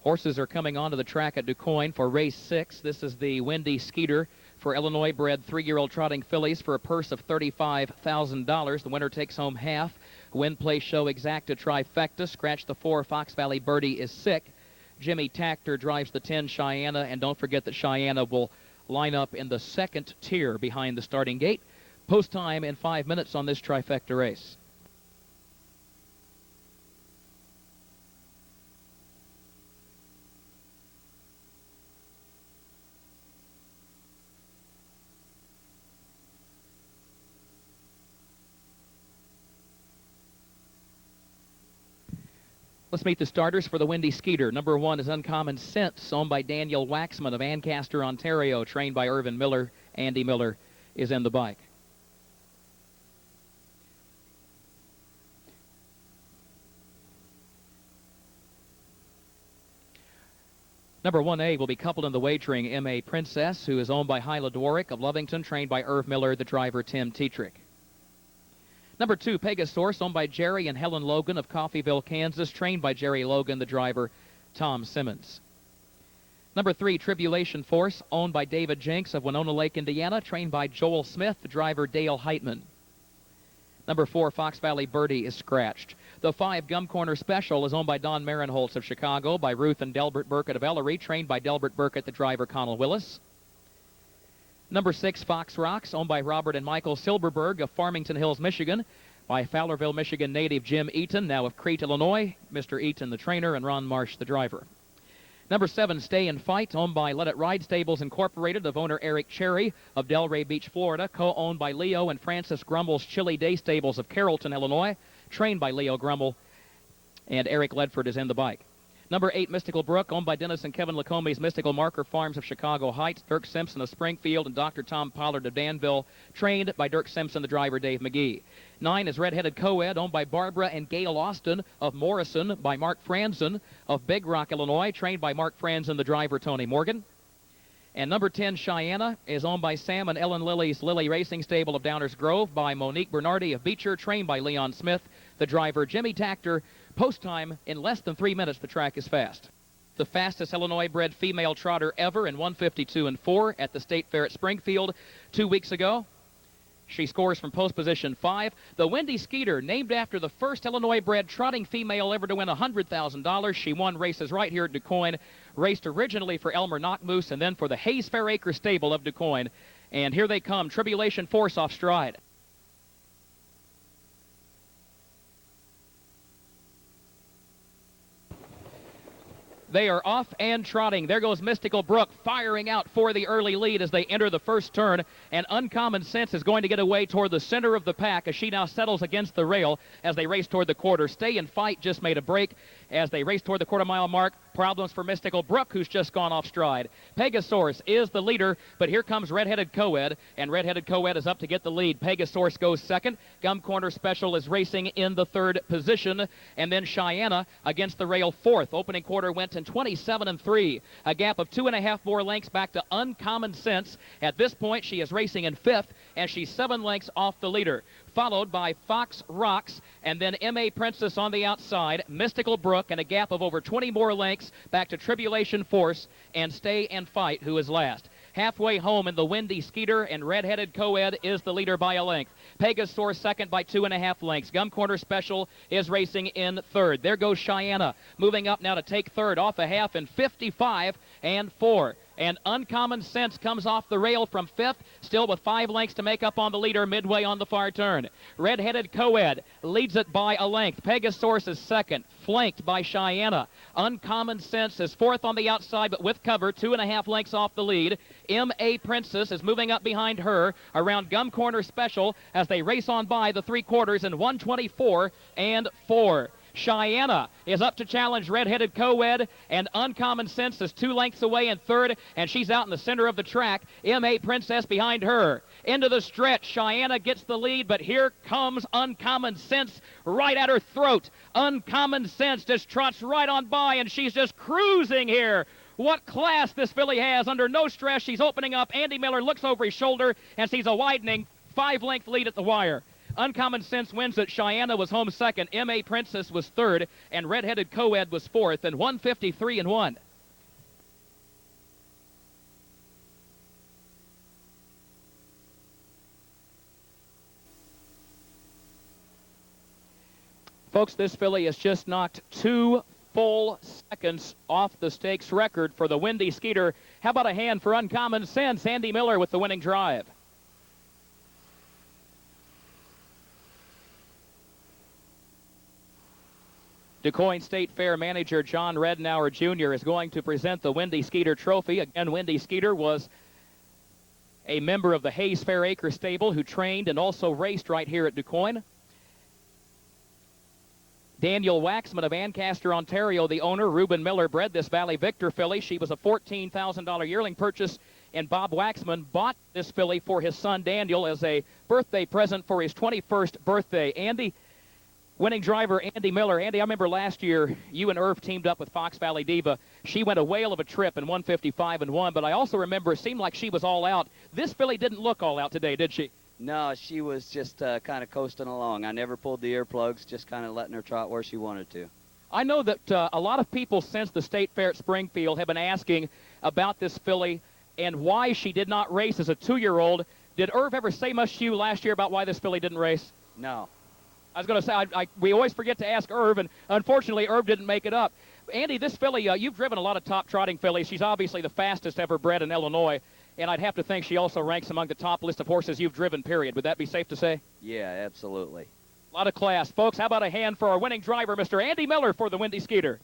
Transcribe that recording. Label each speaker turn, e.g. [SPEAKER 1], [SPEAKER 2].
[SPEAKER 1] Horses are coming onto the track at DuQuoin for race 6. This is the Windy Skeeter for Illinois-bred 3-year-old trotting fillies for a purse of $35,000. The winner takes home half. Win, play, show, exacta, trifecta. Scratch the 4. Fox Valley Birdie is sick. Jimmy Takter drives the 10, Cheyenne, and don't forget that Cheyenne will line up in the second tier behind the starting gate. Post time in 5 minutes on this trifecta race. Let's meet the starters for the Windy Skeeter. Number 1 is Uncommon Scents, owned by Daniel Waxman of Ancaster, Ontario, trained by Irvin Miller. Andy Miller is in the bike. Number 1A will be coupled in the wagering M.A. Princess, who is owned by Hyla Dwarick of Lovington, trained by Irv Miller, the driver Tim Tetrick. Number 2, Pegasaurus, owned by Jerry and Helen Logan of Coffeyville, Kansas, trained by Jerry Logan, the driver Tom Simmons. Number 3, Tribulation Force, owned by David Jenks of Winona Lake, Indiana, trained by Joel Smith, the driver Dale Heitman. Number 4, Fox Valley Birdie is scratched. The 5, Gum Corner Special is owned by Don Marinholtz of Chicago, by Ruth and Delbert Burkett of Ellery, trained by Delbert Burkett, the driver Connell Willis. Number 6, Fox Rocks, owned by Robert and Michael Silberberg of Farmington Hills, Michigan, by Fowlerville, Michigan native Jim Eaton, now of Crete, Illinois, Mr. Eaton the trainer and Ron Marsh the driver. Number 7, Stay and Fight, owned by Let It Ride Stables Incorporated of owner Eric Cherry of Delray Beach, Florida, co-owned by Leo and Francis Grumble's Chili Day Stables of Carrollton, Illinois, trained by Leo Grumble, and Eric Ledford is in the bike. Number 8, Mystical Brook, owned by Dennis and Kevin Lacombe's Mystical Marker Farms of Chicago Heights, Dirk Simpson of Springfield, and Dr. Tom Pollard of Danville, trained by Dirk Simpson, the driver Dave McGee. 9 is Red-Headed Co-Ed, owned by Barbara and Gail Austin of Morrison, by Mark Franzen of Big Rock, Illinois, trained by Mark Franzen, the driver Tony Morgan. And number 10, Cheyenne, is owned by Sam and Ellen Lilly's Lilly Racing Stable of Downers Grove, by Monique Bernardi of Beecher, trained by Leon Smith, the driver Jimmy Takter. Post time in less than 3 minutes. The track is fast. The fastest Illinois-bred female trotter ever in 1:52.4 at the State Fair at Springfield 2 weeks ago. She scores from post position 5. The Windy Skeeter, named after the first Illinois-bred trotting female ever to win $100,000. She won races right here at DuQuoin, raced originally for Elmer Knockmoose and then for the Hayes Fair Acre Stable of DuQuoin. And here they come, Tribulation Force off stride. They are off and trotting. There goes Mystical Brook firing out for the early lead as they enter the first turn. And Uncommon Sense is going to get away toward the center of the pack as she now settles against the rail as they race toward the quarter. Stay and Fight just made a break as they race toward the quarter-mile mark. Problems for Mystical Brook, who's just gone off stride. Pegasaurus is the leader, but here comes Red-Headed Co-Ed, and Red-Headed Co-Ed is up to get the lead. Pegasaurus goes second. Gum Corner Special is racing in the third position, and then Cheyenne against the rail fourth. Opening quarter went in 27-3, a gap of 2.5 more lengths back to Uncommon Sense. At this point, she is racing in fifth, and she's 7 lengths off the leader, followed by Fox Rocks, and then M.A. Princess on the outside, Mystical Brook, and a gap of over 20 more lengths back to Tribulation Force and Stay and Fight, who is last. Halfway home in the Windy Skeeter, and Red-Headed Co-Ed is the leader by a length. Pegasaurus second by 2.5 lengths. Gum Corner Special is racing in third. There goes Cheyenne, moving up now to take third off a half in 55-4. And Uncommon Sense comes off the rail from fifth, still with 5 lengths to make up on the leader midway on the far turn. Red-Headed Co-Ed leads it by a length. Pegasaurus is second, flanked by Cheyenne. Uncommon Sense is fourth on the outside, but with cover, 2.5 lengths off the lead. M.A. Princess is moving up behind her around Gum Corner Special as they race on by the 3/4 in 1:24.4. Cheyenne is up to challenge Red-Headed Co-Ed, and Uncommon Sense is 2 lengths away in third, and she's out in the center of the track. M.A. Princess behind her. Into the stretch, Cheyenne gets the lead, but here comes Uncommon Sense right at her throat. Uncommon Sense just trots right on by, and she's just cruising here. What class this filly has. Under no stress, she's opening up. Andy Miller looks over his shoulder and sees a widening 5-length lead at the wire. Uncommon Sense wins it. Cheyenne was home second. M.A. Princess was third. And Redheaded Co-Ed was fourth. And 153-1. Folks, this filly has just knocked 2 full seconds off the stakes record for the Windy Skeeter. How about a hand for Uncommon Sense? Andy Miller with the winning drive. DuQuoin State Fair manager John Rednauer Jr. is going to present the Windy Skeeter trophy. Again, Windy Skeeter was a member of the Hayes Fair Acre stable who trained and also raced right here at DuQuoin. Daniel Waxman of Ancaster, Ontario, the owner. Reuben Miller bred this Valley Victor filly. She was a $14,000 yearling purchase, and Bob Waxman bought this filly for his son Daniel as a birthday present for his 21st birthday. Andy, winning driver Andy Miller. Andy, I remember last year you and Irv teamed up with Fox Valley Diva. She went a whale of a trip in 155-1, but I also remember it seemed like she was all out. This filly didn't look all out today, did she?
[SPEAKER 2] No, she was just kind of coasting along. I never pulled the earplugs, just kind of letting her trot where she wanted to.
[SPEAKER 1] I know that a lot of people since the State Fair at Springfield have been asking about this filly and why she did not race as a 2-year-old. Did Irv ever say much to you last year about why this filly didn't race?
[SPEAKER 2] No.
[SPEAKER 1] I was going to say, we always forget to ask Irv, and unfortunately Irv didn't make it up. Andy, this filly, you've driven a lot of top trotting fillies. She's obviously the fastest ever bred in Illinois. And I'd have to think she also ranks among the top list of horses you've driven, period. Would that be safe to say?
[SPEAKER 2] Yeah, absolutely.
[SPEAKER 1] A lot of class. Folks, how about a hand for our winning driver, Mr. Andy Miller, for the Windy Skeeter?